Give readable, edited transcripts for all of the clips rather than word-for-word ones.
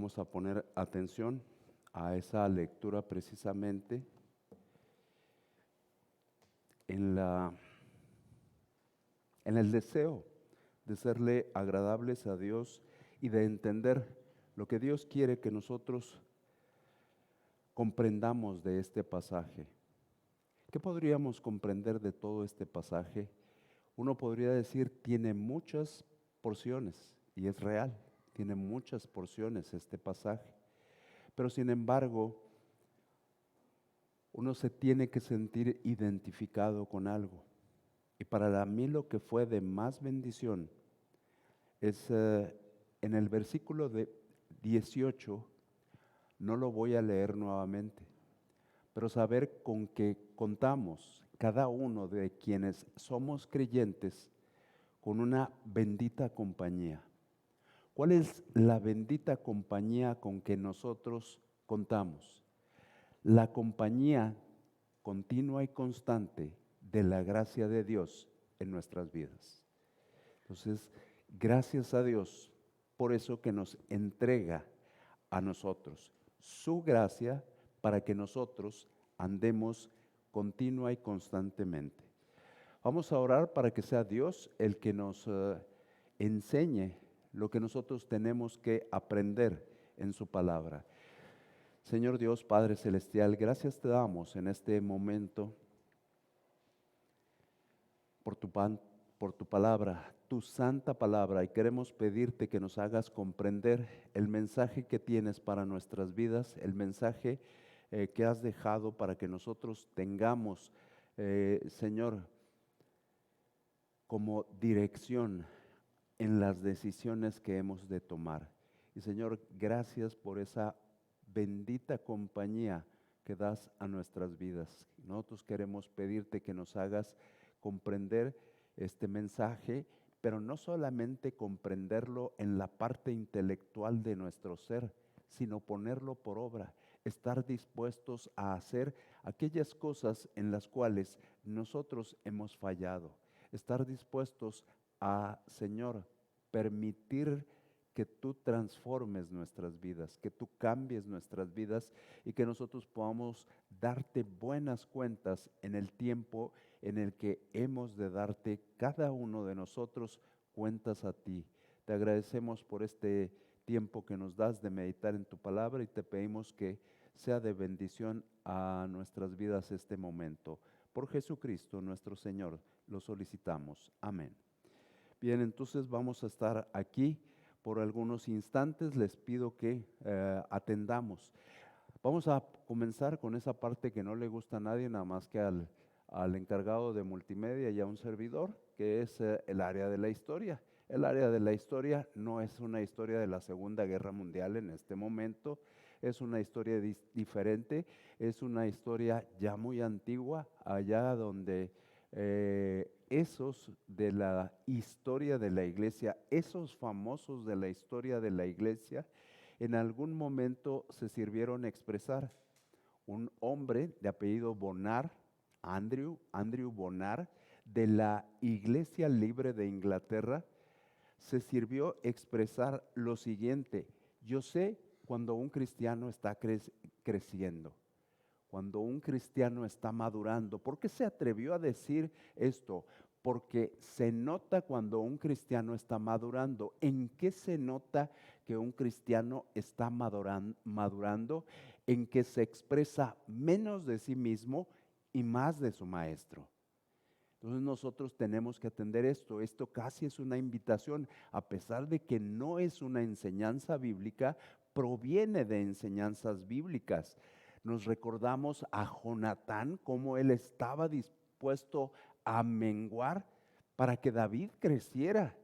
Vamos a poner atención a esa lectura precisamente en el deseo de serle agradables a Dios y de entender lo que Dios quiere que nosotros comprendamos de este pasaje. ¿Qué podríamos comprender de todo este pasaje? Uno podría decir, tiene muchas porciones, y es real, tiene muchas porciones este pasaje. Pero sin embargo, uno se tiene que sentir identificado con algo. Y para mí lo que fue de más bendición es en el versículo de 18, no lo voy a leer nuevamente, pero saber con que contamos cada uno de quienes somos creyentes con una bendita compañía. ¿Cuál es la bendita compañía con que nosotros contamos? La compañía continua y constante de la gracia de Dios en nuestras vidas. Entonces, gracias a Dios por eso que nos entrega a nosotros su gracia para que nosotros andemos continua y constantemente. Vamos a orar para que sea Dios el que nos enseñe lo que nosotros tenemos que aprender en su palabra. Señor Dios, Padre Celestial, gracias te damos en este momento por tu palabra, tu santa palabra, y queremos pedirte que nos hagas comprender el mensaje que tienes para nuestras vidas, el mensaje que has dejado para que nosotros tengamos, Señor, como dirección en las decisiones que hemos de tomar. Y Señor, gracias por esa bendita compañía que das a nuestras vidas. Nosotros queremos pedirte que nos hagas comprender este mensaje, pero no solamente comprenderlo en la parte intelectual de nuestro ser, sino ponerlo por obra, estar dispuestos a hacer aquellas cosas en las cuales nosotros hemos fallado, estar dispuestos a, Señor, permitir que tú transformes nuestras vidas, que tú cambies nuestras vidas y que nosotros podamos darte buenas cuentas en el tiempo en el que hemos de darte cada uno de nosotros cuentas a ti. Te agradecemos por este tiempo que nos das de meditar en tu palabra y te pedimos que sea de bendición a nuestras vidas este momento. Por Jesucristo nuestro Señor lo solicitamos. Amén. Bien, entonces vamos a estar aquí por algunos instantes. Les pido que atendamos. Vamos a comenzar con esa parte que no le gusta a nadie, nada más que al encargado de multimedia y a un servidor, que es el área de la historia. El área de la historia no es una historia de la Segunda Guerra Mundial en este momento, es una historia diferente, es una historia ya muy antigua, allá donde esos de la historia de la iglesia, esos famosos de la historia de la iglesia, en algún momento se sirvieron expresar. Un hombre de apellido Bonar, Andrew Bonar, de la Iglesia Libre de Inglaterra, se sirvió expresar lo siguiente: yo sé cuando un cristiano está creciendo, cuando un cristiano está madurando. ¿Por qué se atrevió a decir esto? Porque se nota cuando un cristiano está madurando. ¿En qué se nota que un cristiano está madurando? En que se expresa menos de sí mismo y más de su maestro. Entonces nosotros tenemos que atender esto. Esto casi es una invitación, a pesar de que no es una enseñanza bíblica, proviene de enseñanzas bíblicas. Nos recordamos a Jonatán, cómo él estaba dispuesto a menguar para que David creciera.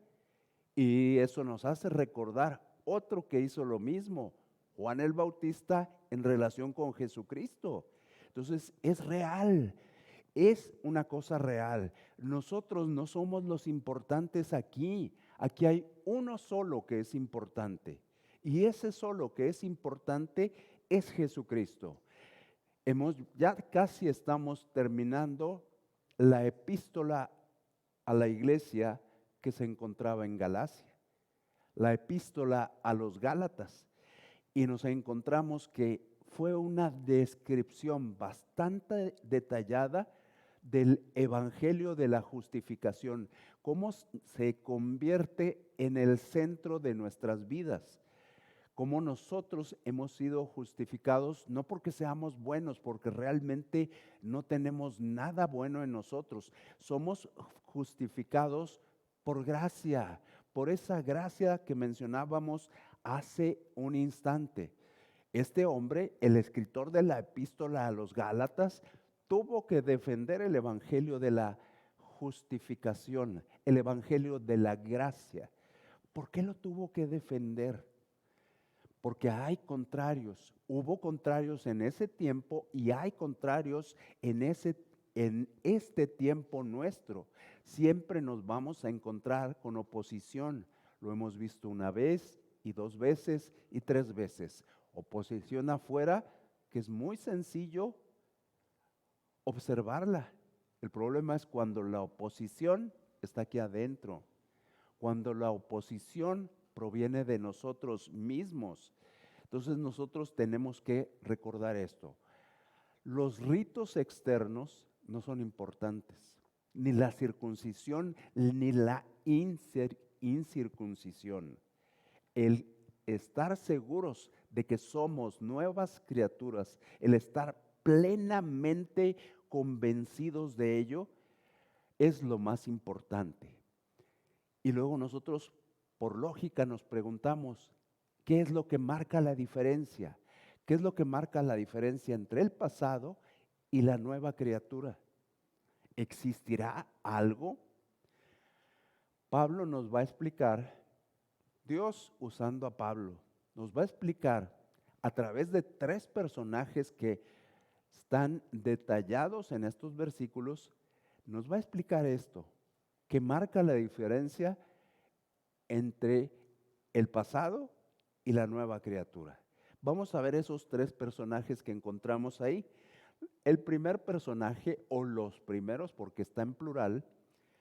Y eso nos hace recordar otro que hizo lo mismo, Juan el Bautista, en relación con Jesucristo. Entonces es real. Es una cosa real. Nosotros no somos los importantes aquí. Aquí hay uno solo que es importante. Y ese solo que es importante es Jesucristo. Ya casi estamos terminando la epístola a la iglesia que se encontraba en Galacia, la epístola a los Gálatas. y nos encontramos que fue una descripción bastante detallada del evangelio de la justificación, cómo se convierte en el centro de nuestras vidas, cómo nosotros hemos sido justificados, no porque seamos buenos, porque realmente no tenemos nada bueno en nosotros, somos justificados por gracia, por esa gracia que mencionábamos hace un instante. Este hombre, el escritor de la epístola a los Gálatas, tuvo que defender el evangelio de la justificación, el evangelio de la gracia. ¿Por qué lo tuvo que defender? Porque hay contrarios, hubo contrarios en ese tiempo y hay contrarios en este tiempo nuestro. Siempre nos vamos a encontrar con oposición. Lo hemos visto una vez y dos veces y tres veces. Oposición afuera, que es muy sencillo observarla. El problema es cuando la oposición está aquí adentro, cuando la oposición proviene de nosotros mismos. Entonces nosotros tenemos que recordar esto. Los ritos externos no son importantes, ni la circuncisión ni la incircuncisión. El estar seguros de que somos nuevas criaturas, el estar plenamente convencidos de ello, es lo más importante. Y luego nosotros, por lógica, nos preguntamos, ¿qué es lo que marca la diferencia? ¿Qué es lo que marca la diferencia entre el pasado y la nueva criatura? ¿Existirá algo? Pablo nos va a explicar, Dios usando a Pablo, nos va a explicar a través de tres personajes que están detallados en estos versículos, nos va a explicar esto, que marca la diferencia entre el pasado y la nueva criatura. Vamos a ver esos tres personajes que encontramos ahí. El primer personaje, o los primeros, porque está en plural,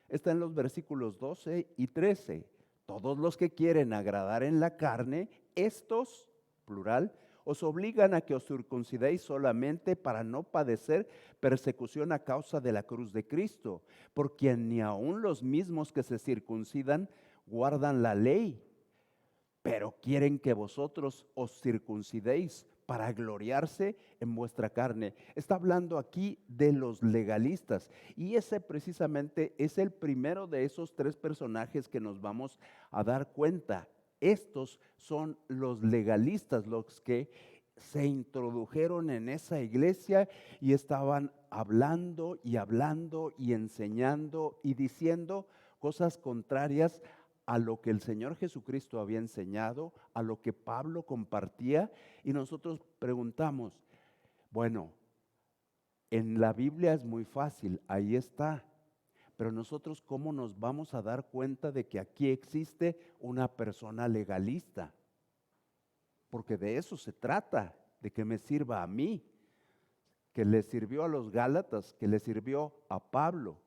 está en los versículos 12 y 13. Todos los que quieren agradar en la carne, estos, plural, os obligan a que os circuncidéis solamente para no padecer persecución a causa de la cruz de Cristo, por quien ni aun los mismos que se circuncidan guardan la ley, pero quieren que vosotros os circuncidéis para gloriarse en vuestra carne. Está hablando aquí de los legalistas y ese precisamente es el primero de esos tres personajes que nos vamos a dar cuenta. Estos son los legalistas, los que se introdujeron en esa iglesia y estaban hablando y enseñando y diciendo cosas contrarias a lo que el Señor Jesucristo había enseñado, a lo que Pablo compartía, y nosotros preguntamos, bueno, en la Biblia es muy fácil, ahí está, pero nosotros ¿cómo nos vamos a dar cuenta de que aquí existe una persona legalista? Porque de eso se trata, de que me sirva a mí, que le sirvió a los Gálatas, que le sirvió a Pablo,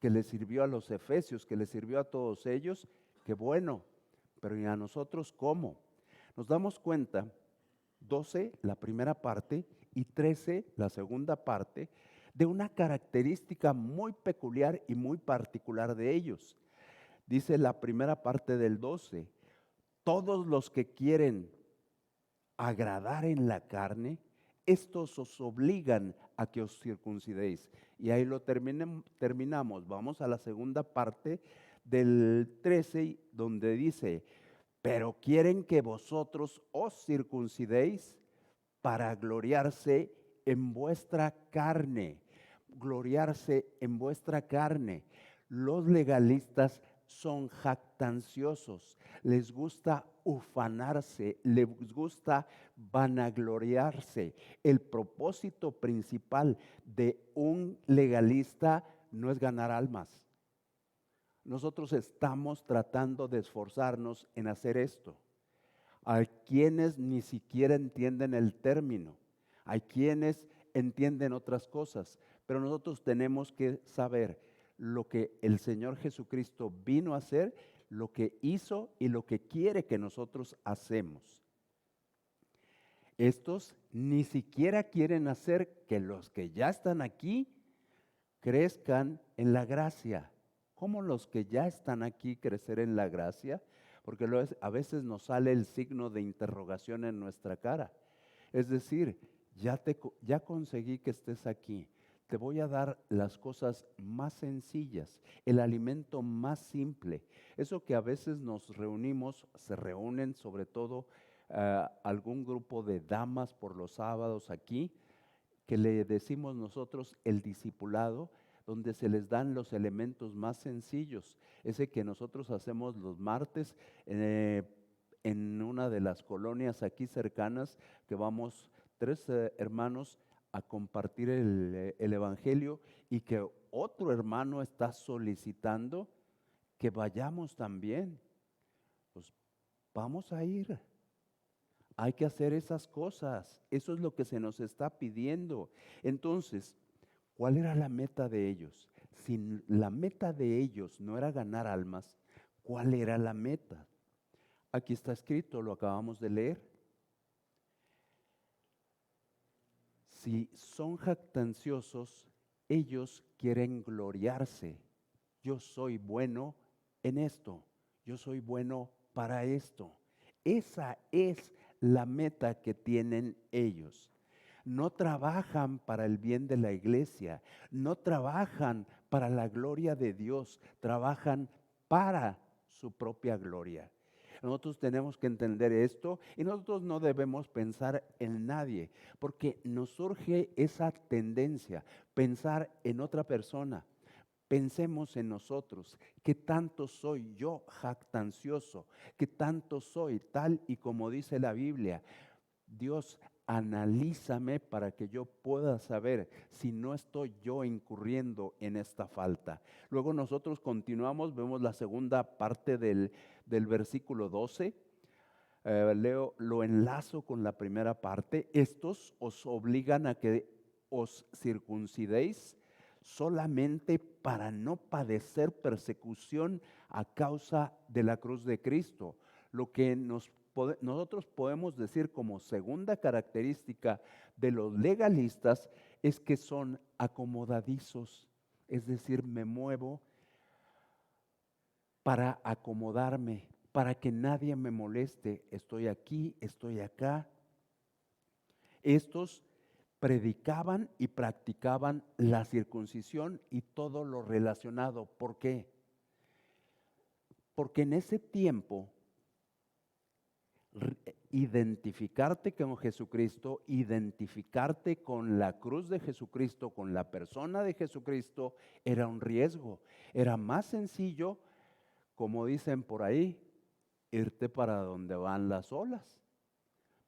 que le sirvió a los Efesios, que le sirvió a todos ellos. Qué bueno, pero ¿y a nosotros cómo? Nos damos cuenta, 12 la primera parte y 13 la segunda parte, de una característica muy peculiar y muy particular de ellos. Dice la primera parte del 12, todos los que quieren agradar en la carne, estos os obligan a que os circuncidéis. Y ahí lo terminamos. Vamos a la segunda parte del 13, donde dice, pero quieren que vosotros os circuncidéis para gloriarse en vuestra carne. Gloriarse en vuestra carne. Los legalistas son jactanciosos, les gusta ufanarse, les gusta vanagloriarse. El propósito principal de un legalista no es ganar almas. Nosotros estamos tratando de esforzarnos en hacer esto. Hay quienes ni siquiera entienden el término, hay quienes entienden otras cosas, pero nosotros tenemos que saber lo que el Señor Jesucristo vino a hacer, lo que hizo y lo que quiere que nosotros hacemos. Estos ni siquiera quieren hacer que los que ya están aquí crezcan en la gracia. ¿Cómo los que ya están aquí crecer en la gracia? Porque a veces nos sale el signo de interrogación en nuestra cara. Es decir, ya conseguí que estés aquí. Te voy a dar las cosas más sencillas, el alimento más simple. Eso que a veces nos reunimos, se reúnen sobre todo algún grupo de damas por los sábados aquí, que le decimos nosotros el discipulado, donde se les dan los elementos más sencillos. Ese que nosotros hacemos los martes en una de las colonias aquí cercanas, que vamos 3 hermanos a compartir el Evangelio, y que otro hermano está solicitando que vayamos también. Pues vamos a ir. Hay que hacer esas cosas. Eso es lo que se nos está pidiendo. Entonces, ¿cuál era la meta de ellos? Si la meta de ellos no era ganar almas, ¿cuál era la meta? Aquí está escrito, lo acabamos de leer. Si son jactanciosos, ellos quieren gloriarse. Yo soy bueno en esto. Yo soy bueno para esto. Esa es la meta que tienen ellos. No trabajan para el bien de la iglesia, no trabajan para la gloria de Dios, trabajan para su propia gloria. Nosotros tenemos que entender esto, y nosotros no debemos pensar en nadie, porque nos surge esa tendencia, pensar en otra persona. Pensemos en nosotros, qué tanto soy yo jactancioso, qué tanto soy tal y como dice la Biblia. Dios, analízame para que yo pueda saber si no estoy yo incurriendo en esta falta. Luego nosotros continuamos, vemos la segunda parte del versículo 12. Lo enlazo con la primera parte. Estos os obligan a que os circuncidéis solamente para no padecer persecución a causa de la cruz de Cristo. Lo que nosotros podemos decir como segunda característica de los legalistas es que son acomodadizos, es decir, me muevo para acomodarme, para que nadie me moleste. Estoy aquí, estoy acá. Estos predicaban y practicaban la circuncisión y todo lo relacionado. ¿Por qué? Porque en ese tiempo identificarte con Jesucristo, identificarte con la cruz de Jesucristo, con la persona de Jesucristo, era un riesgo. Era más sencillo, como dicen por ahí, irte para donde van las olas,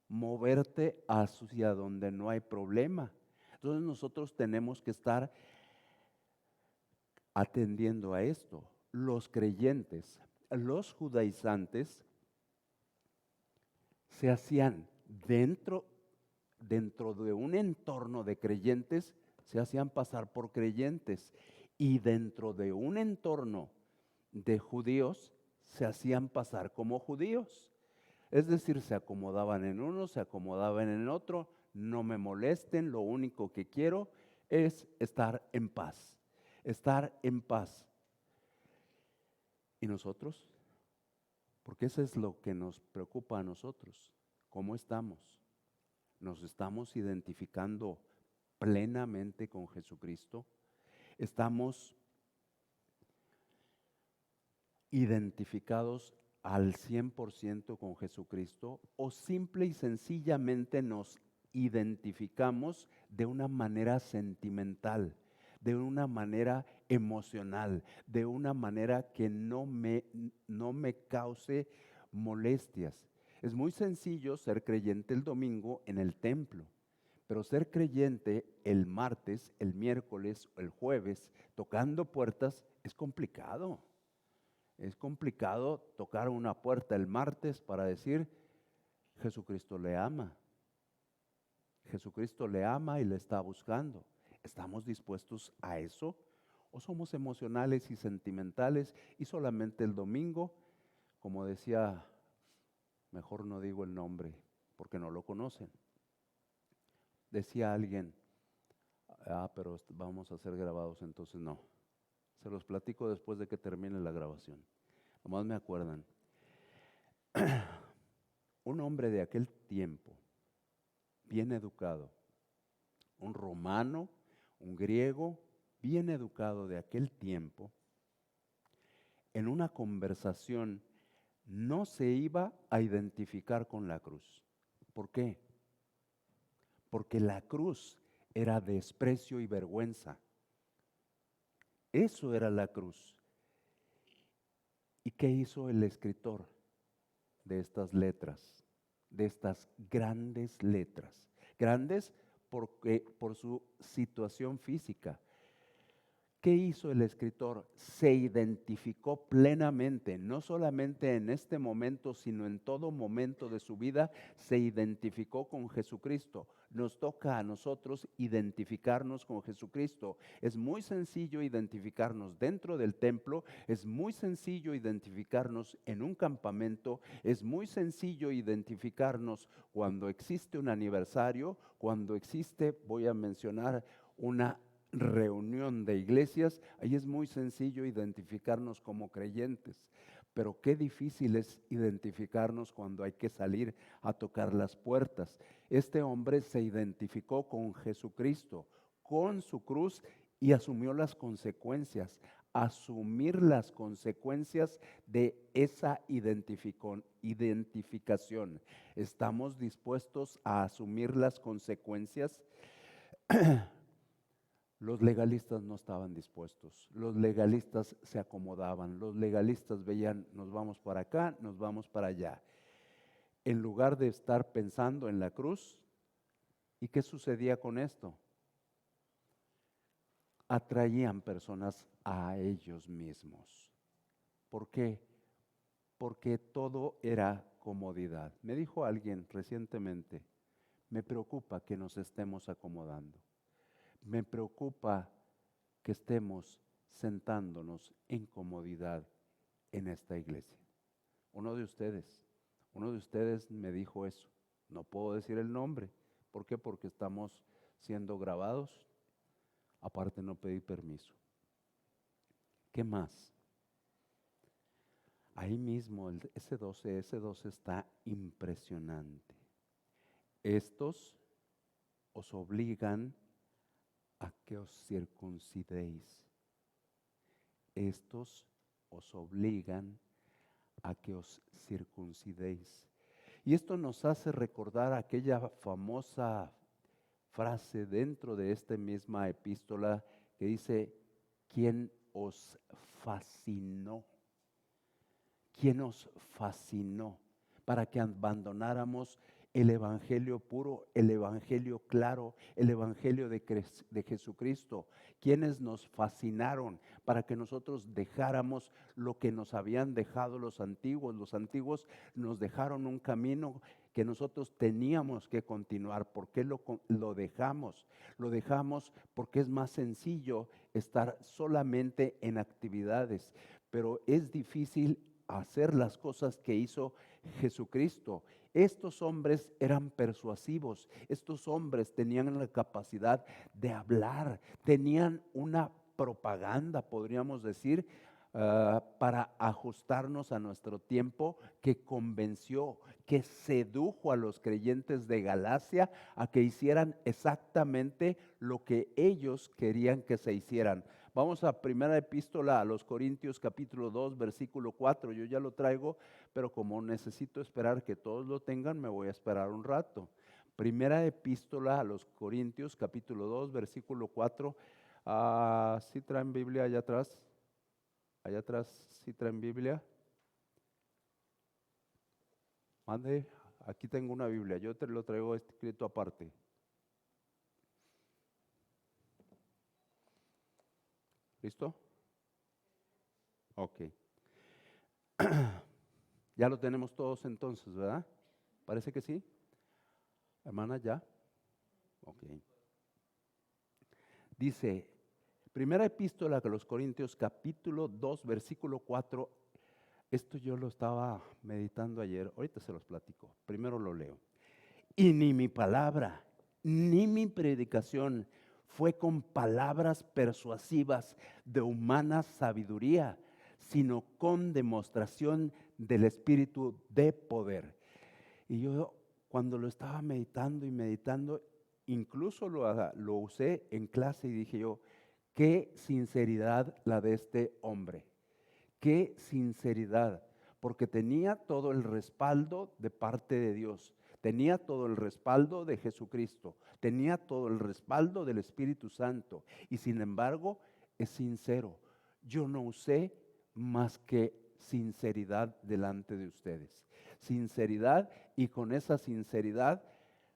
moverte hacia donde no hay problema. Entonces nosotros tenemos que estar atendiendo a esto. Los creyentes, los judaizantes, se hacían dentro de un entorno de creyentes, se hacían pasar por creyentes, y dentro de un entorno de judíos se hacían pasar como judíos. Es decir, se acomodaban en uno, se acomodaban en otro. No me molesten, lo único que quiero es estar en paz. Estar en paz. ¿Y nosotros? Porque eso es lo que nos preocupa a nosotros. ¿Cómo estamos? ¿Nos estamos identificando plenamente con Jesucristo? ¿Estamos identificados al 100% con Jesucristo? ¿O simple y sencillamente nos identificamos de una manera sentimental, de una manera emocional, de una manera que no me cause molestias? Es muy sencillo ser creyente el domingo en el templo, pero ser creyente el martes, el miércoles o el jueves tocando puertas es complicado. Es complicado tocar una puerta el martes para decir, Jesucristo le ama. Jesucristo le ama y le está buscando. ¿Estamos dispuestos a eso? ¿O somos emocionales y sentimentales y solamente el domingo, como decía, mejor no digo el nombre porque no lo conocen, Decía alguien, pero vamos a ser grabados, entonces no. Se los platico después de que termine la grabación. Nomás me acuerdan. Un hombre de aquel tiempo, bien educado, un romano, un griego, bien educado de aquel tiempo, en una conversación no se iba a identificar con la cruz. ¿Por qué? Porque la cruz era desprecio y vergüenza. Eso era la cruz. ¿Y qué hizo el escritor de estas letras? De estas grandes letras. Grandes porque, por su situación física. ¿Qué hizo el escritor? Se identificó plenamente, no solamente en este momento, sino en todo momento de su vida, se identificó con Jesucristo. Nos toca a nosotros identificarnos con Jesucristo. Es muy sencillo identificarnos dentro del templo, es muy sencillo identificarnos en un campamento, es muy sencillo identificarnos cuando existe un aniversario, cuando existe, voy a mencionar, una reunión de iglesias. Ahí es muy sencillo identificarnos como creyentes, pero qué difícil es identificarnos cuando hay que salir a tocar las puertas. Este hombre se identificó con Jesucristo, con su cruz, y asumió las consecuencias. Asumir las consecuencias de esa identificación. ¿Estamos dispuestos a asumir las consecuencias? Los legalistas no estaban dispuestos, los legalistas se acomodaban, los legalistas veían, nos vamos para acá, nos vamos para allá. En lugar de estar pensando en la cruz, ¿y qué sucedía con esto? Atraían personas a ellos mismos. ¿Por qué? Porque todo era comodidad. Me dijo alguien recientemente, me preocupa que nos estemos acomodando. Me preocupa que estemos sentándonos en comodidad en esta iglesia. Uno de ustedes me dijo eso. No puedo decir el nombre. ¿Por qué? Porque estamos siendo grabados. Aparte no pedí permiso. ¿Qué más? Ahí mismo, ese 12 está impresionante. Estos os obligan a que os circuncidéis. Estos os obligan a que os circuncidéis. Y esto nos hace recordar aquella famosa frase dentro de esta misma epístola que dice, ¿quién os fascinó? ¿Quién os fascinó para que abandonáramos el evangelio puro, el evangelio claro, el evangelio de Jesucristo? ¿Quiénes nos fascinaron para que nosotros dejáramos lo que nos habían dejado los antiguos? Los antiguos nos dejaron un camino que nosotros teníamos que continuar. ¿Por qué lo dejamos? Lo dejamos porque es más sencillo estar solamente en actividades, pero es difícil hacer las cosas que hizo Jesucristo. Estos hombres eran persuasivos, estos hombres tenían la capacidad de hablar, tenían una propaganda, podríamos decir, para ajustarnos a nuestro tiempo, que convenció, que sedujo a los creyentes de Galacia a que hicieran exactamente lo que ellos querían que se hicieran. Vamos a primera epístola a los Corintios capítulo 2 versículo 4. Yo ya lo traigo, pero como necesito esperar que todos lo tengan, me voy a esperar un rato. Primera epístola a los Corintios capítulo 2 versículo 4. ¿Sí traen Biblia allá atrás? Allá atrás, ¿sí traen Biblia? Mande, aquí tengo una Biblia, yo te lo traigo escrito aparte. ¿Listo? Ok. Ya lo tenemos todos entonces, ¿verdad? Parece que sí. Hermana, ¿ya? Ok. Dice, primera epístola a los Corintios, capítulo 2, versículo 4. Esto yo lo estaba meditando ayer, ahorita se los platico. Primero lo leo. Y ni mi palabra, ni mi predicación fue con palabras persuasivas de humana sabiduría, sino con demostración del Espíritu de poder. Y yo cuando lo estaba meditando y meditando, incluso lo usé en clase y dije yo, qué sinceridad la de este hombre, qué sinceridad, porque tenía todo el respaldo de parte de Dios, tenía todo el respaldo de Jesucristo, tenía todo el respaldo del Espíritu Santo y sin embargo es sincero. Yo no usé más que sinceridad delante de ustedes. Sinceridad, y con esa sinceridad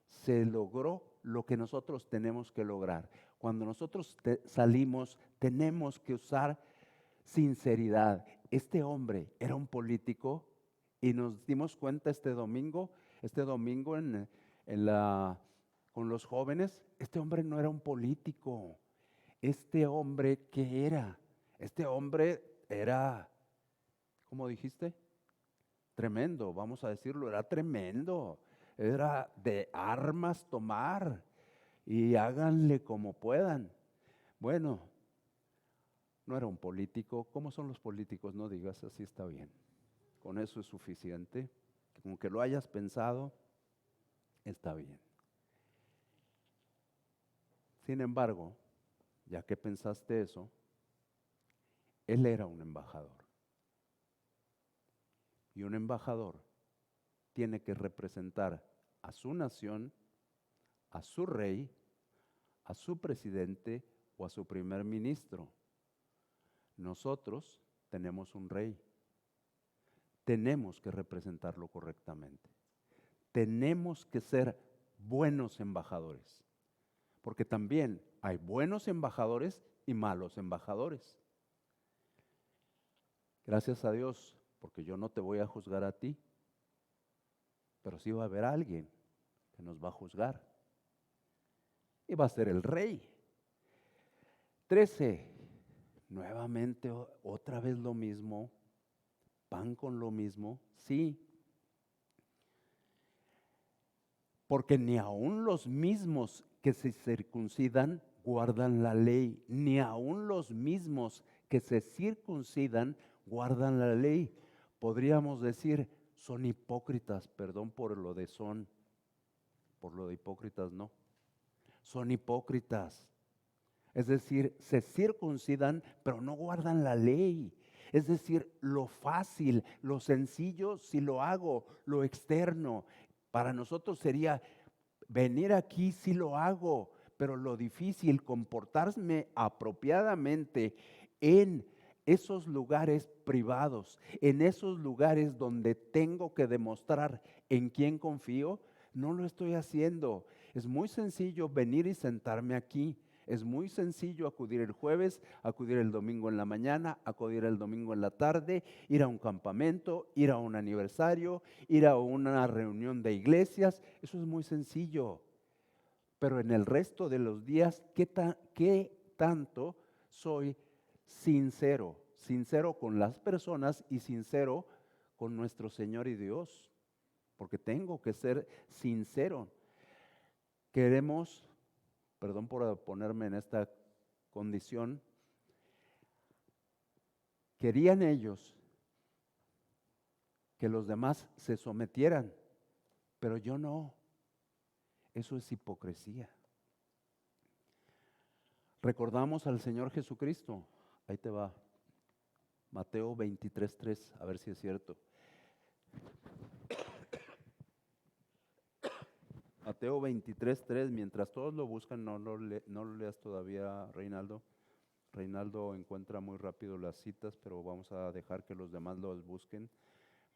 se logró lo que nosotros tenemos que lograr. Cuando nosotros salimos, tenemos que usar sinceridad. Este hombre era un político y nos dimos cuenta este domingo con los jóvenes, este hombre no era un político. Este hombre, ¿qué era? Este hombre era, ¿cómo dijiste? Tremendo, vamos a decirlo, era tremendo. Era de armas tomar y háganle como puedan. Bueno, no era un político. ¿Cómo son los políticos? No digas, así está bien. Con eso es suficiente. Con que lo hayas pensado, está bien. Sin embargo, ya que pensaste eso, él era un embajador. Y un embajador tiene que representar a su nación, a su rey, a su presidente o a su primer ministro. Nosotros tenemos un rey. Tenemos que representarlo correctamente. Tenemos que ser buenos embajadores. Porque también hay buenos embajadores y malos embajadores. Gracias a Dios, porque yo no te voy a juzgar a ti, pero sí va a haber alguien que nos va a juzgar. Y va a ser el rey. 13. Nuevamente, otra vez lo mismo. Pan con lo mismo. Sí. Porque ni aun los mismos que se circuncidan guardan la ley. Ni aun los mismos que se circuncidan guardan la ley. Podríamos decir, son hipócritas. Perdón por lo de son. Por lo de hipócritas no. Son hipócritas. Es decir, se circuncidan, pero no guardan la ley. Es decir, lo fácil, lo sencillo, si lo hago, lo externo. Para nosotros sería venir aquí, si lo hago, pero lo difícil, comportarme apropiadamente en esos lugares privados, en esos lugares donde tengo que demostrar en quién confío, no lo estoy haciendo. Es muy sencillo venir y sentarme aquí. Es muy sencillo acudir el jueves, acudir el domingo en la mañana, acudir el domingo en la tarde, ir a un campamento, ir a un aniversario, ir a una reunión de iglesias. Eso es muy sencillo. Pero en el resto de los días, ¿qué tanto soy sincero? Sincero con las personas y sincero con nuestro Señor y Dios. Porque tengo que ser sincero. Queremos, perdón por ponerme en esta condición, querían ellos que los demás se sometieran, pero yo no. Eso es hipocresía. Recordamos al Señor Jesucristo. Ahí te va. Mateo 23:3, a ver si es cierto. Mateo 23:3, mientras todos lo buscan, no lo leas todavía, Reinaldo. Reinaldo encuentra muy rápido las citas, pero vamos a dejar que los demás los busquen.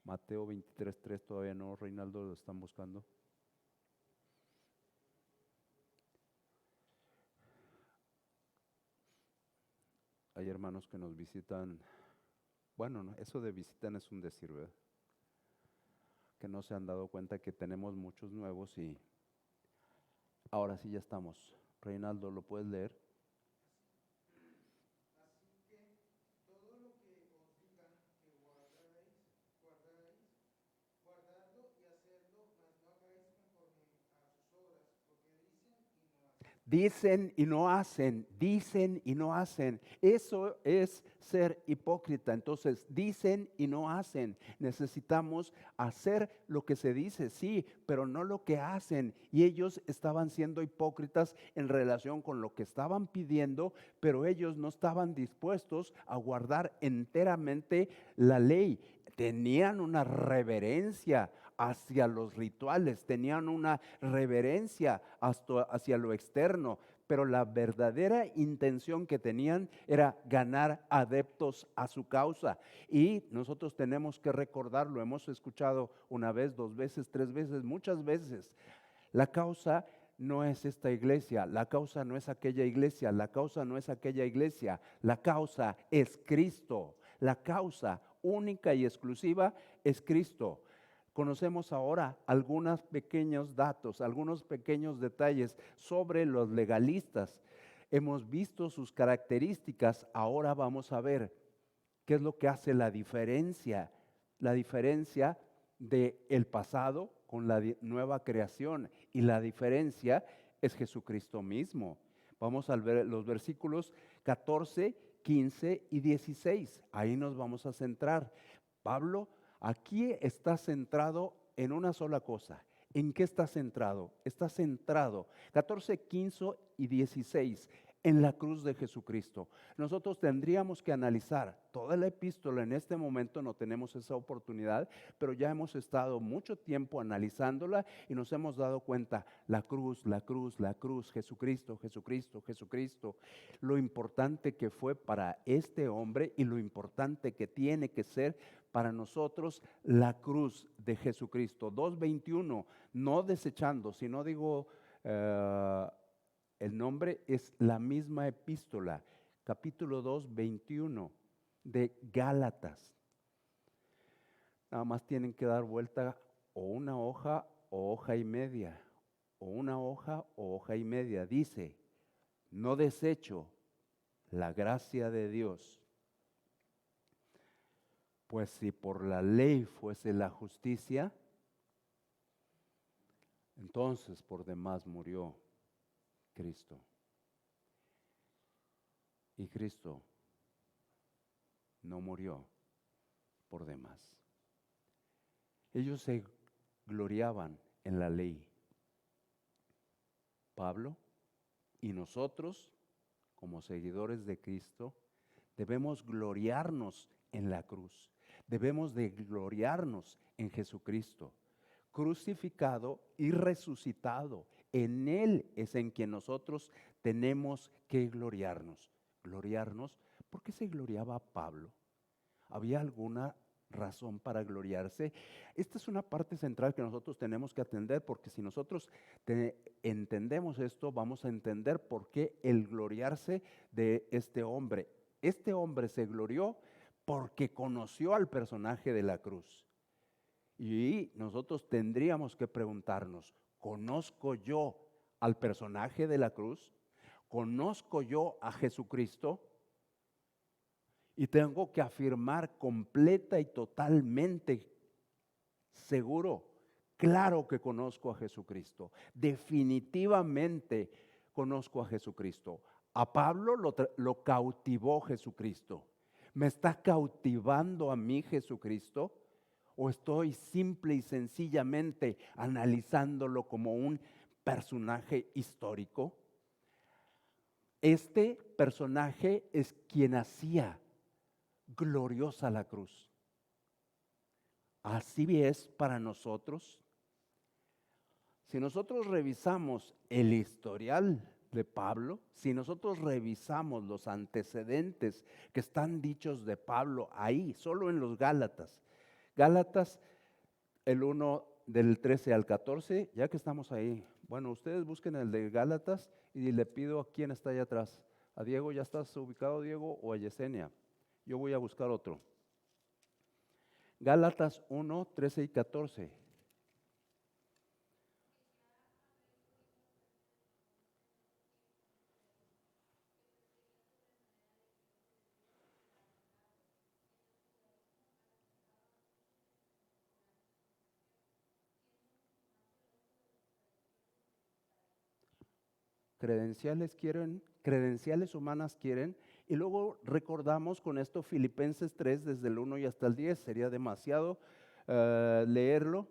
Mateo 23:3 todavía no, Reinaldo, lo están buscando. Hay hermanos que nos visitan. Bueno, no, eso de visitan es un decir, ¿verdad? Que no se han dado cuenta que tenemos muchos nuevos y ahora sí ya estamos. Reinaldo, ¿lo puedes leer? Dicen y no hacen, dicen y no hacen. Eso es ser hipócrita. Entonces, dicen y no hacen. Necesitamos hacer lo que se dice, sí, pero no lo que hacen. Y ellos estaban siendo hipócritas en relación con lo que estaban pidiendo, pero ellos no estaban dispuestos a guardar enteramente la ley. Tenían una reverencia hacia los rituales, tenían una reverencia hacia lo externo, pero la verdadera intención que tenían era ganar adeptos a su causa. Y nosotros tenemos que recordarlo, hemos escuchado una vez, dos veces, tres veces, muchas veces. La causa no es esta iglesia, la causa no es aquella iglesia, la causa no es aquella iglesia, la causa es Cristo. La causa única y exclusiva es Cristo. Conocemos ahora algunos pequeños datos, algunos pequeños detalles sobre los legalistas. Hemos visto sus características, ahora vamos a ver qué es lo que hace la diferencia del pasado con la nueva creación. Y la diferencia es Jesucristo mismo. Vamos a ver los versículos 14, 15 y 16. Ahí nos vamos a centrar. Pablo aquí está centrado en una sola cosa. ¿En qué está centrado? Está centrado 14, 15 y 16 en la cruz de Jesucristo. Nosotros tendríamos que analizar toda la epístola. En este momento no tenemos esa oportunidad, pero ya hemos estado mucho tiempo analizándola y nos hemos dado cuenta, la cruz, la cruz, la cruz, Jesucristo, Jesucristo, Jesucristo. Lo importante que fue para este hombre y lo importante que tiene que ser para nosotros la cruz de Jesucristo. 2:21, no desechando, sino digo, el nombre es la misma epístola, capítulo 2, 21 de Gálatas. Nada más tienen que dar vuelta o una hoja o hoja y media, o una hoja o hoja y media. Dice, no desecho la gracia de Dios, pues si por la ley fuese la justicia, entonces por demás murió Cristo. Y Cristo no murió por demás. Ellos se gloriaban en la ley. Pablo y nosotros, como seguidores de Cristo, debemos gloriarnos en la cruz. Debemos de gloriarnos en Jesucristo, crucificado y resucitado. En Él es en quien nosotros tenemos que gloriarnos. Gloriarnos, ¿por qué se gloriaba Pablo? ¿Había alguna razón para gloriarse? Esta es una parte central que nosotros tenemos que atender, porque si nosotros entendemos esto, vamos a entender por qué el gloriarse de este hombre. Este hombre se glorió porque conoció al personaje de la cruz. Y nosotros tendríamos que preguntarnos, ¿conozco yo al personaje de la cruz? ¿Conozco yo a Jesucristo? Y tengo que afirmar completa y totalmente seguro, claro que conozco a Jesucristo. Definitivamente conozco a Jesucristo. A Pablo lo cautivó Jesucristo. ¿Me está cautivando a mí Jesucristo? ¿O estoy simple y sencillamente analizándolo como un personaje histórico? Este personaje es quien hacía gloriosa la cruz. Así es para nosotros. Si nosotros revisamos el historial de Pablo, si nosotros revisamos los antecedentes que están dichos de Pablo ahí, solo en los Gálatas, Gálatas el 1 del 13 al 14, ya que estamos ahí, bueno, ustedes busquen el de Gálatas y le pido a quién está allá atrás. ¿A Diego ya estás ubicado, Diego, o a Yesenia? Yo voy a buscar otro. Gálatas 1, 13 y 14. Credenciales quieren, credenciales humanas quieren, y luego recordamos con esto Filipenses 3 desde el 1 y hasta el 10. Sería demasiado leerlo,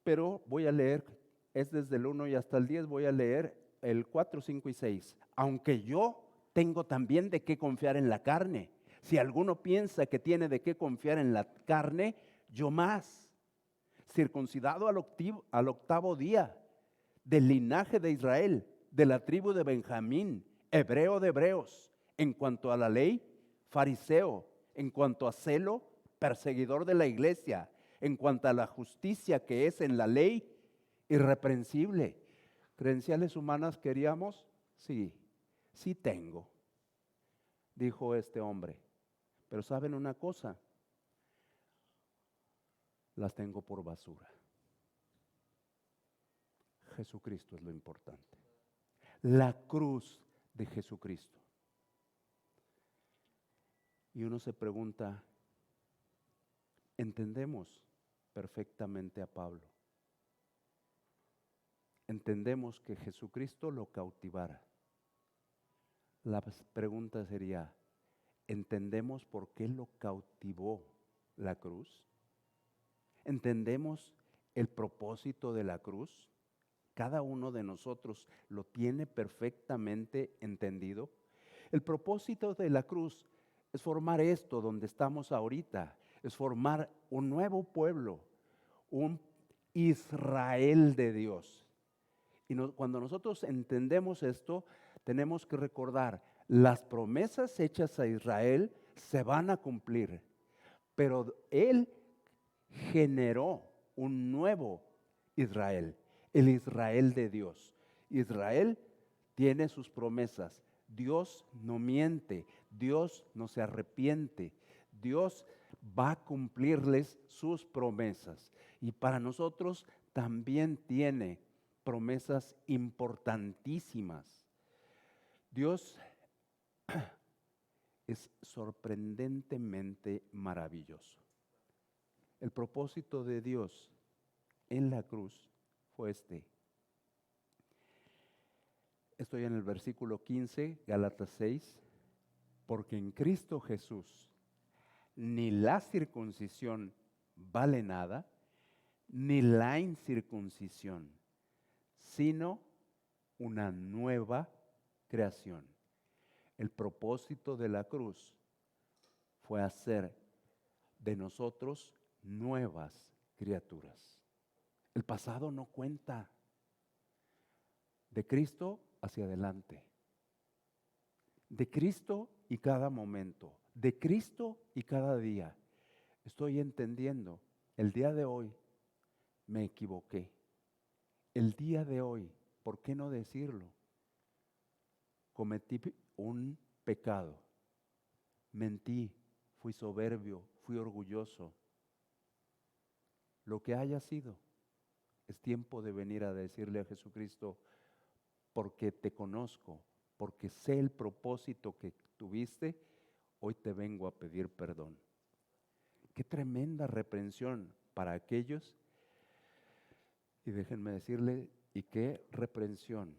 pero voy a leer, es desde el 1 y hasta el 10, voy a leer el 4, 5 y 6. Aunque yo tengo también de qué confiar en la carne. Si alguno piensa que tiene de qué confiar en la carne, yo más. Circuncidado al octavo día, del linaje de Israel, de la tribu de Benjamín, hebreo de hebreos, en cuanto a la ley, fariseo, en cuanto a celo, perseguidor de la iglesia, en cuanto a la justicia que es en la ley, irreprensible. ¿Credenciales humanas queríamos? Sí, sí tengo, dijo este hombre. Pero ¿saben una cosa? Las tengo por basura. Jesucristo es lo importante. La cruz de Jesucristo. Y uno se pregunta, ¿entendemos perfectamente a Pablo? ¿Entendemos que Jesucristo lo cautivara? La pregunta sería, ¿entendemos por qué lo cautivó la cruz? ¿Entendemos el propósito de la cruz? ¿Cada uno de nosotros lo tiene perfectamente entendido? El propósito de la cruz es formar esto donde estamos ahorita, es formar un nuevo pueblo, un Israel de Dios. Y cuando nosotros entendemos esto, tenemos que recordar, las promesas hechas a Israel se van a cumplir, pero Él generó un nuevo Israel, el Israel de Dios. Israel tiene sus promesas. Dios no miente, Dios no se arrepiente, Dios va a cumplirles sus promesas. Y para nosotros también tiene promesas importantísimas. Dios es sorprendentemente maravilloso. El propósito de Dios en la cruz fue este. Estoy en el versículo 15, Gálatas 6, porque en Cristo Jesús ni la circuncisión vale nada, ni la incircuncisión, sino una nueva creación. El propósito de la cruz fue hacer de nosotros nuevas criaturas. El pasado no cuenta. De Cristo hacia adelante. De Cristo y cada momento. De Cristo y cada día. Estoy entendiendo, el día de hoy me equivoqué. El día de hoy, ¿por qué no decirlo? Cometí un pecado. Mentí, fui soberbio, fui orgulloso. Lo que haya sido, es tiempo de venir a decirle a Jesucristo, porque te conozco, porque sé el propósito que tuviste, hoy te vengo a pedir perdón. Qué tremenda reprensión para aquellos, y déjenme decirle, y qué reprensión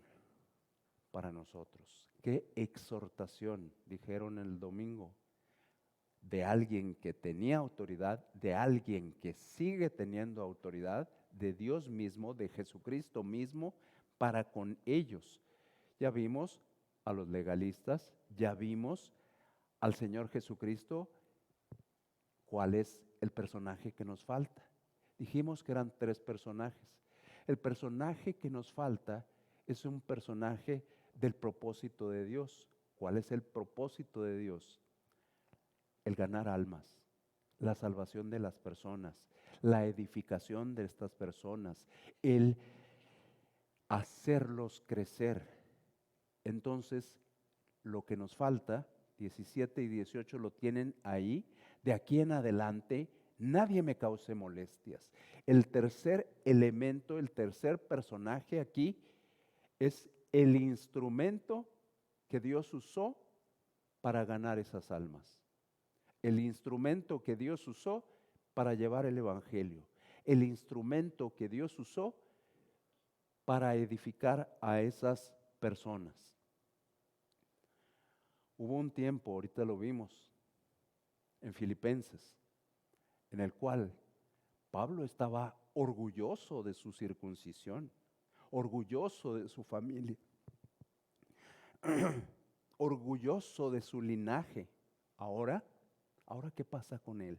para nosotros, qué exhortación, dijeron el domingo, de alguien que tenía autoridad, de alguien que sigue teniendo autoridad, de Dios mismo, de Jesucristo mismo, para con ellos. Ya vimos a los legalistas, ya vimos al Señor Jesucristo. ¿Cuál es el personaje que nos falta? Dijimos que eran 3 personajes. El personaje que nos falta es un personaje del propósito de Dios. ¿Cuál es el propósito de Dios? El ganar almas, la salvación de las personas, la edificación de estas personas, el hacerlos crecer. Entonces, lo que nos falta, 17 y 18 lo tienen ahí, de aquí en adelante, nadie me cause molestias. El tercer elemento, el tercer personaje aquí, es el instrumento que Dios usó para ganar esas almas. El instrumento que Dios usó para llevar el evangelio. El instrumento que Dios usó para edificar a esas personas. Hubo un tiempo, ahorita lo vimos, en Filipenses, en el cual Pablo estaba orgulloso de su circuncisión, orgulloso de su familia, orgulloso de su linaje. Ahora ¿qué pasa con él?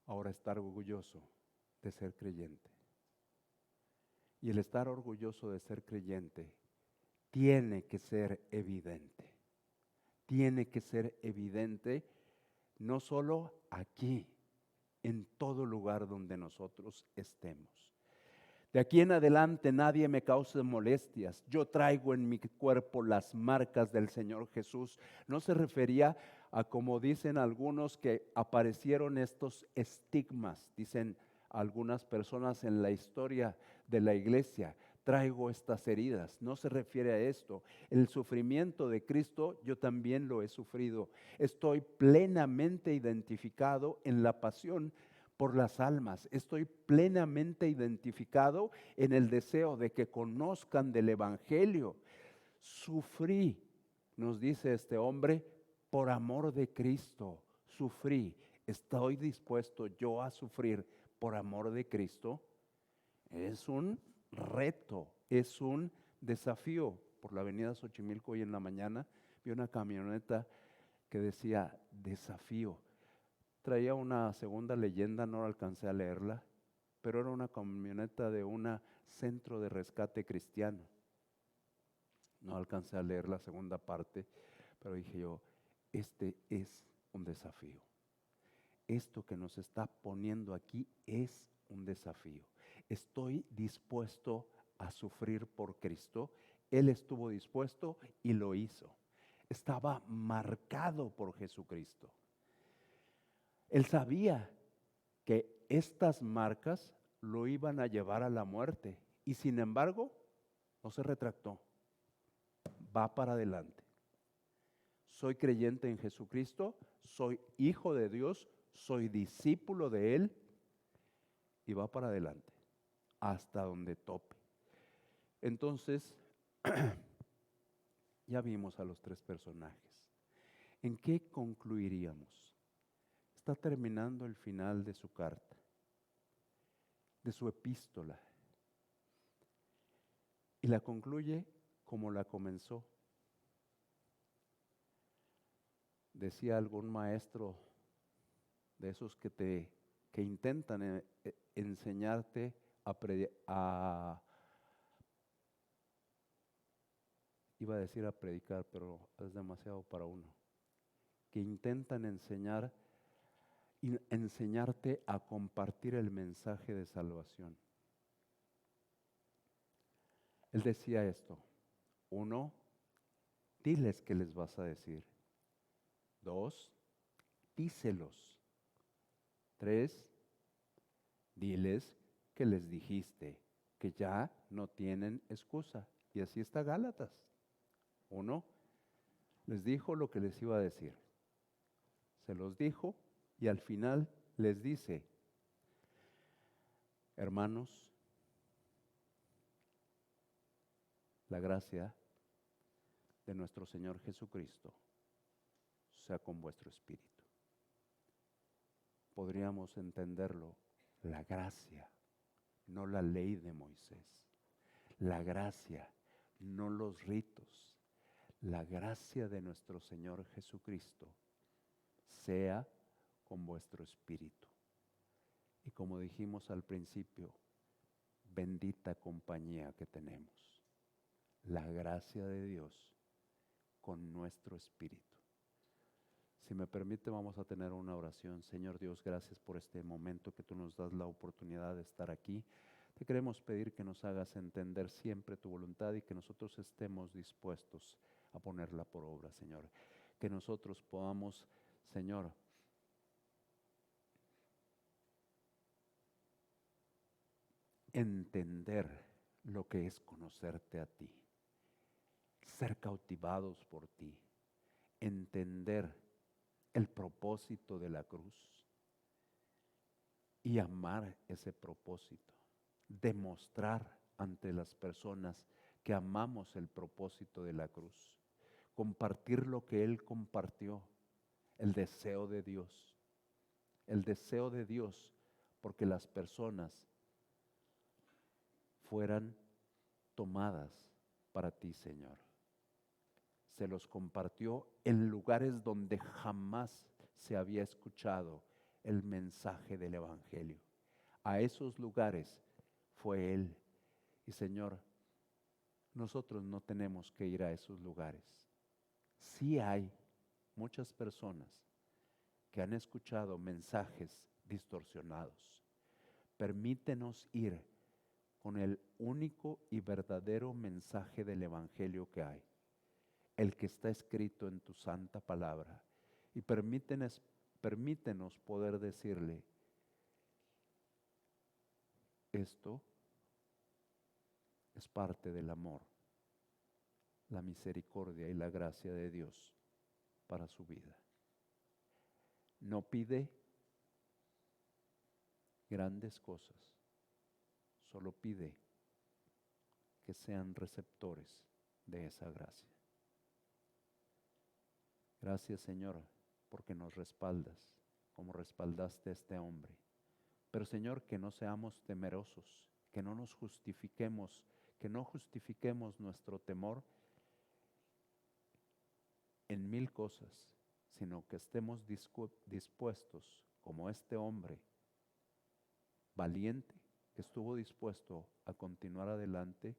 Ahora está orgulloso de ser creyente. Y el estar orgulloso de ser creyente tiene que ser evidente. Tiene que ser evidente no solo aquí, en todo lugar donde nosotros estemos. De aquí en adelante nadie me cause molestias. Yo traigo en mi cuerpo las marcas del Señor Jesús. No se refería a, como dicen algunos, que aparecieron estos estigmas. Dicen algunas personas en la historia de la iglesia, traigo estas heridas. No se refiere a esto. El sufrimiento de Cristo yo también lo he sufrido. Estoy plenamente identificado en la pasión por las almas. Estoy plenamente identificado en el deseo de que conozcan del Evangelio. Sufrí, nos dice este hombre, por amor de Cristo. Sufrí. ¿Estoy dispuesto yo a sufrir por amor de Cristo? Es un reto, es un desafío. Por la avenida Xochimilco hoy en la mañana vi una camioneta que decía desafío. Traía una segunda leyenda, no alcancé a leerla, pero era una camioneta de un centro de rescate cristiano. No alcancé a leer la segunda parte, pero dije yo, este es un desafío. Esto que nos está poniendo aquí es un desafío. Estoy dispuesto a sufrir por Cristo. Él estuvo dispuesto y lo hizo. Estaba marcado por Jesucristo. Él sabía que estas marcas lo iban a llevar a la muerte y sin embargo no se retractó. Va para adelante. Soy creyente en Jesucristo, soy hijo de Dios, soy discípulo de Él y va para adelante hasta donde tope. Entonces, ya vimos a los tres personajes. ¿En qué concluiríamos? Está terminando el final de su carta, de su epístola, y la concluye como la comenzó. Decía algún maestro de esos que intentan enseñarte iba a decir a predicar, pero es demasiado para uno, que intentan enseñarte a compartir el mensaje de salvación. Él decía esto: 1, diles qué les vas a decir. 2, díselos. 3, diles que les dijiste, que ya no tienen excusa. Y así está Gálatas. 1, les dijo lo que les iba a decir. Se los dijo y al final les dice: hermanos, la gracia de nuestro Señor Jesucristo sea con vuestro espíritu. Podríamos entenderlo, la gracia, no la ley de Moisés. La gracia, no los ritos. La gracia de nuestro Señor Jesucristo sea con vuestro espíritu. Y como dijimos al principio, bendita compañía que tenemos. La gracia de Dios con nuestro espíritu. Si me permite, vamos a tener una oración. Señor Dios, gracias por este momento que tú nos das la oportunidad de estar aquí. Te queremos pedir que nos hagas entender siempre tu voluntad y que nosotros estemos dispuestos a ponerla por obra, Señor. Que nosotros podamos, Señor, entender lo que es conocerte a ti, ser cautivados por ti, entender el propósito de la cruz y amar ese propósito, demostrar ante las personas que amamos el propósito de la cruz. Compartir lo que Él compartió, el deseo de Dios. El deseo de Dios porque las personas fueran tomadas para ti, Señor. Se los compartió en lugares donde jamás se había escuchado el mensaje del Evangelio. A esos lugares fue Él. Y Señor, nosotros no tenemos que ir a esos lugares. Sí hay muchas personas que han escuchado mensajes distorsionados. Permítenos ir con el único y verdadero mensaje del Evangelio que hay, el que está escrito en tu santa palabra. Y permítenos poder decirle, esto es parte del amor, la misericordia y la gracia de Dios para su vida. No pide grandes cosas, solo pide que sean receptores de esa gracia. Gracias, Señor, porque nos respaldas, como respaldaste a este hombre. Pero, Señor, que no seamos temerosos, que no nos justifiquemos, que no justifiquemos nuestro temor en mil cosas, sino que estemos dispuestos, como este hombre valiente, que estuvo dispuesto a continuar adelante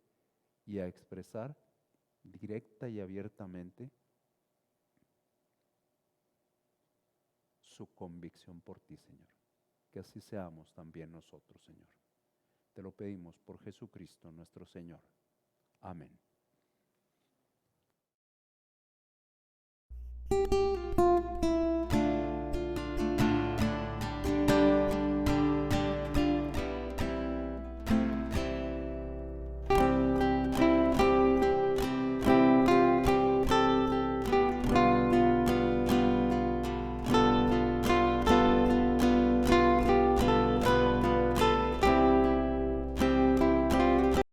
y a expresar directa y abiertamente su convicción por ti, Señor. Que así seamos también nosotros, Señor. Te lo pedimos por Jesucristo nuestro Señor. Amén.